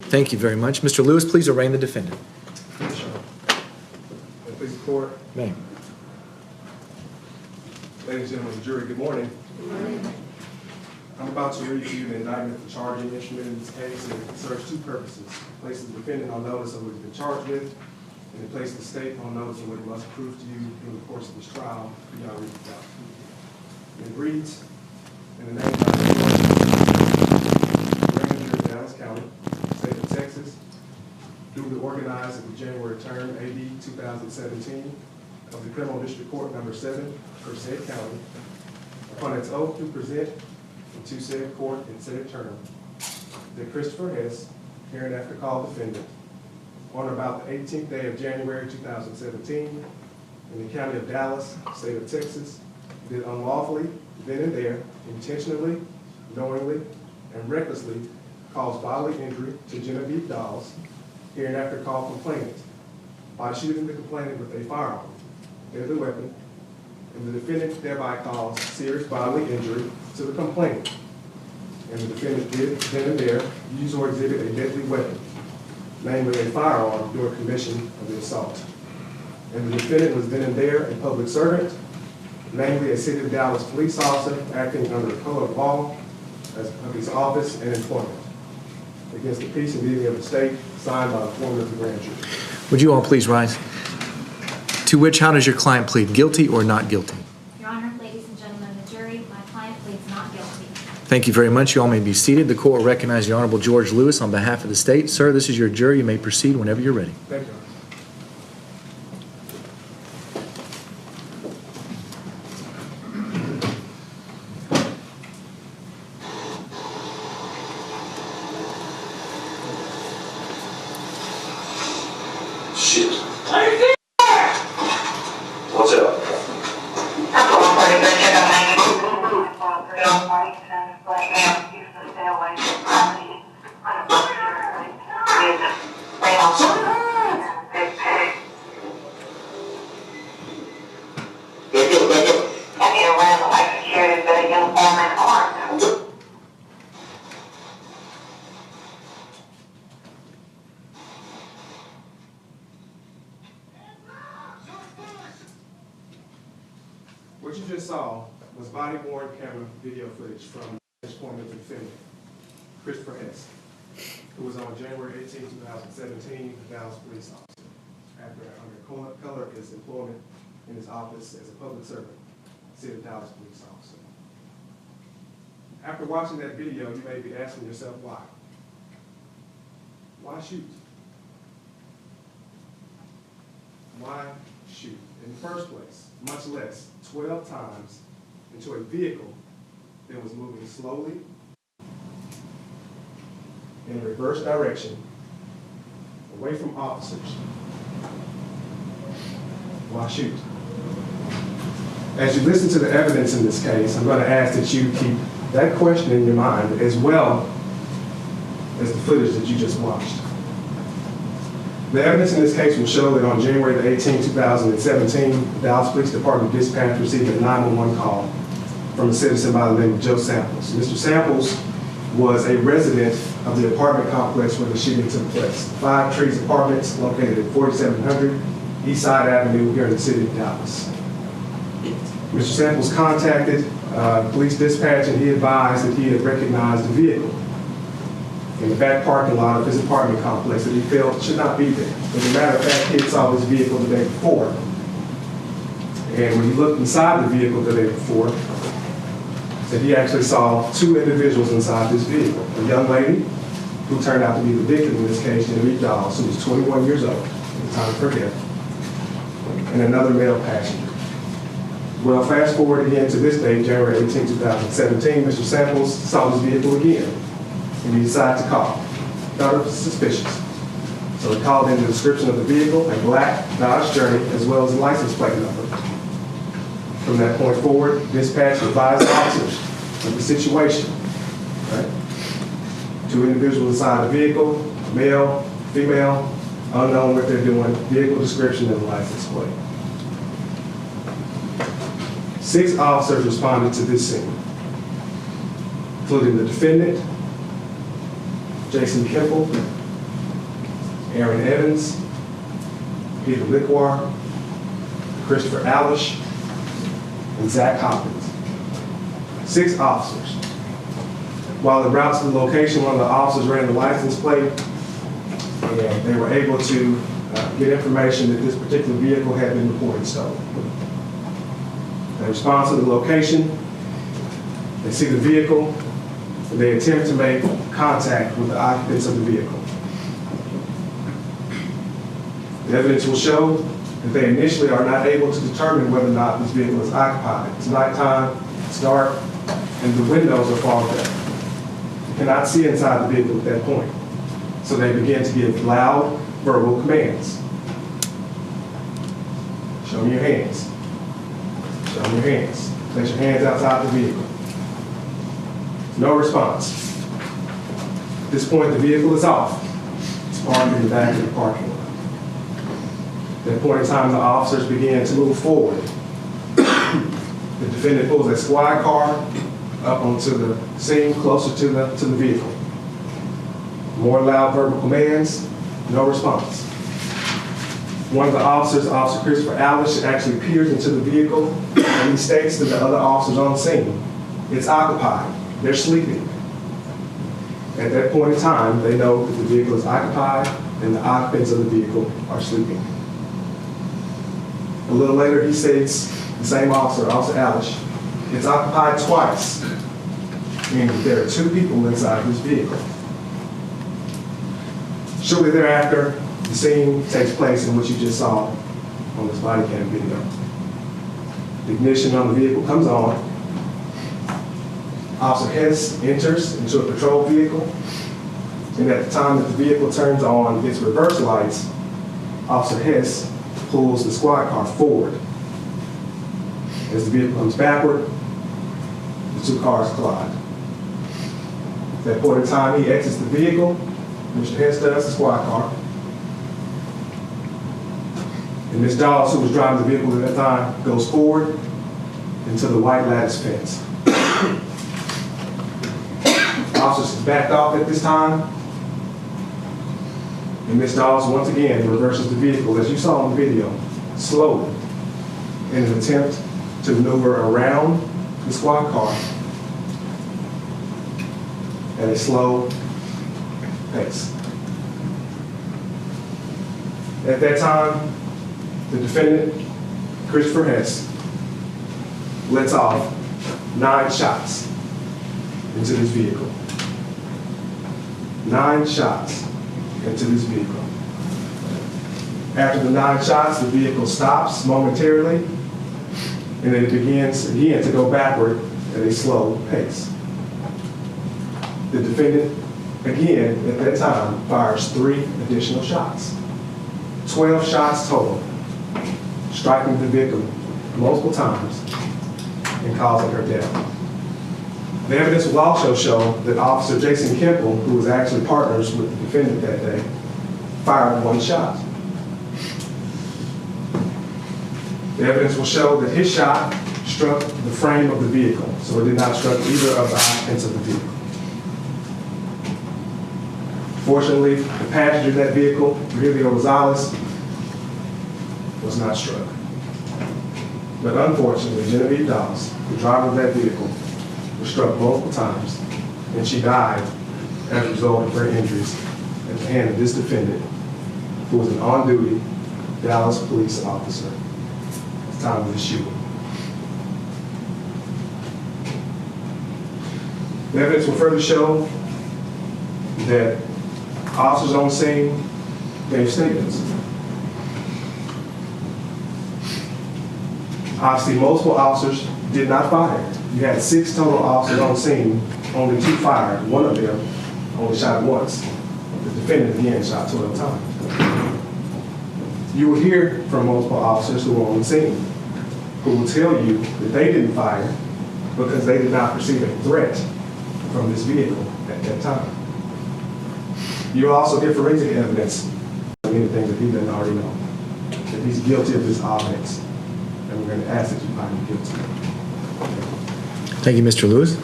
Thank you very much. Mr. Lewis, please arraign the defendant. Please report. May. Ladies and gentlemen of the jury, good morning. Good morning. I'm about to read to you the indictment for charging instrument in this case, and it serves two purposes. It places the defendant on notice of what he's been charged with, and it places the state on notice of what he must prove to you in the course of this trial beyond reasonable doubt. It reads, in the name of the Dallas County, State of Texas, duly organized at the January term, AD 2017, of the Criminal District Court number 7 for said county, upon its oath to present to said court in said term, that Christopher Hess, hereinafter called defendant, on or about the 18th day of January 2017, in the county of Dallas, state of Texas, did unlawfully, then and there, intentionally, knowingly, and recklessly cause bodily injury to Genevive Dawes, hereinafter called complainant, by shooting the complainant with a firearm, deadly weapon, and the defendant thereby caused serious bodily injury to the complainant. And the defendant did then and there use or exhibit a deadly weapon, namely a firearm, during commission of the assault. And the defendant was then and there a public servant, namely a City of Dallas police officer acting under the code of law of his office and employment, against the peace and unity of the state, signed by the foreman of the grand jury. Would you all please rise? To which, how does your client plead, guilty or not guilty? Your Honor, ladies and gentlemen of the jury, my client pleads not guilty. Thank you very much. You all may be seated. The court will recognize the Honorable George Lewis on behalf of the state. Sir, this is your jury. You may proceed whenever you're ready. Thank you, Your Honor. Shit. What's up? What you just saw was body-worn camera video footage from the point of the defendant, Christopher Hess, who was on January 18, 2017, the Dallas police officer, under color of his employment in his office as a public servant, City of Dallas police officer. After watching that video, you may be asking yourself why. Why shoot? Why shoot in the first place, much less 12 times into a vehicle that was moving slowly in a reverse direction away from officers? Why shoot? As you listen to the evidence in this case, I'm going to ask that you keep that question in your mind as well as the footage that you just watched. The evidence in this case will show that on January the 18th, 2017, the Dallas Police Department dispatch received a 911 call from a citizen by the name of Joe Samples. Mr. Samples was a resident of the apartment complex where the shooting took place. 5 Trees Apartments located at 4700 Eastside Avenue here in the city of Dallas. Mr. Samples contacted police dispatch and he advised that he had recognized the vehicle in the back parking lot of his apartment complex that he felt should not be there. As a matter of fact, he had saw his vehicle the day before. And when he looked inside the vehicle the day before, that he actually saw 2 individuals inside this vehicle. A young lady, who turned out to be the victim in this case, Genevive Dawes, who was 21 years old at the time of her death, and another male passenger. Well, fast forward again to this day, January 18, 2017, Mr. Samples saw this vehicle again. And he decided to call. Thought it was suspicious. So he called in the description of the vehicle, a black Dodge Journey, as well as a license plate number. From that point forward, dispatch advised officers of the situation. Right? 2 individuals inside the vehicle, male, female, unknown what they're doing, vehicle description and the license plate. 6 officers responded to this scene, including the defendant, Jason Kemple, Aaron Evans, Peter Liquar, Christopher Alish, and Zach Hopkins. 6 officers. While en route to the location, one of the officers ran the license plate, and they were able to get information that this particular vehicle had been reported stolen. They respond to the location, they see the vehicle, and they attempt to make contact with the occupants of the vehicle. The evidence will show that they initially are not able to determine whether or not this vehicle is occupied. It's nighttime, it's dark, and the windows are fogged up. You cannot see inside the vehicle at that point. So they begin to give loud verbal commands. Show me your hands. Show me your hands. Place your hands outside the vehicle. No response. At this point, the vehicle is off. It's parked in the back of the parking lot. At that point in time, the officers began to move forward. The defendant pulls a squad car up onto the scene closer to the vehicle. More loud verbal commands, no response. One of the officers, Officer Christopher Alish, actually peers into the vehicle and he states to the other officers on the scene, it's occupied, they're sleeping. At that point in time, they know that the vehicle is occupied and the occupants of the vehicle are sleeping. A little later, he states, the same officer, Officer Alish, it's occupied twice, meaning there are 2 people inside this vehicle. Shortly thereafter, the scene takes place in which you just saw on this body cam video. The ignition on the vehicle comes on. Officer Hess enters into a patrol vehicle, and at the time that the vehicle turns on its reverse lights, Officer Hess pulls the squad car forward. As the vehicle comes backward, the 2 cars collide. At that point in time, he exits the vehicle. Mr. Hess does, the squad car. And Ms. Dawes, who was driving the vehicle at that time, goes forward into the white lattice fence. Officers backed off at this time. And Ms. Dawes once again reverses the vehicle, as you saw in the video, slowly, in an attempt to maneuver around the squad car at a slow pace. At that time, the defendant, Christopher Hess, lets off 9 shots into this vehicle. 9 shots into this vehicle. After the 9 shots, the vehicle stops momentarily, and then it begins again to go backward at a slow pace. The defendant, again, at that time, fires 3 additional shots. 12 shots total, striking the victim multiple times and causing her death. The evidence will also show that Officer Jason Kemple, who was actually partners with the defendant that day, fired 1 shot. The evidence will show that his shot struck the frame of the vehicle, so it did not strike either of the occupants of the vehicle. Fortunately, the passenger of that vehicle, Genevive Dawes, was not struck. But unfortunately, Genevive Dawes, the driver of that vehicle, was struck multiple times, and she died as a result of her injuries at the hand of this defendant, who was an on-duty Dallas police officer at the time of the shooting. The evidence will further show that officers on the scene gave statements. Obviously, multiple officers did not fire. You had 6 total officers on the scene, only 2 fired. One of them only shot once. The defendant, again, shot 12 times. You will hear from multiple officers who were on the scene, who will tell you that they didn't fire because they did not perceive a threat from this vehicle at that time. You will also get forensic evidence of anything that he doesn't already know, that he's guilty of this offense. And we're going to ask that you find him guilty. Thank you, Mr. Lewis.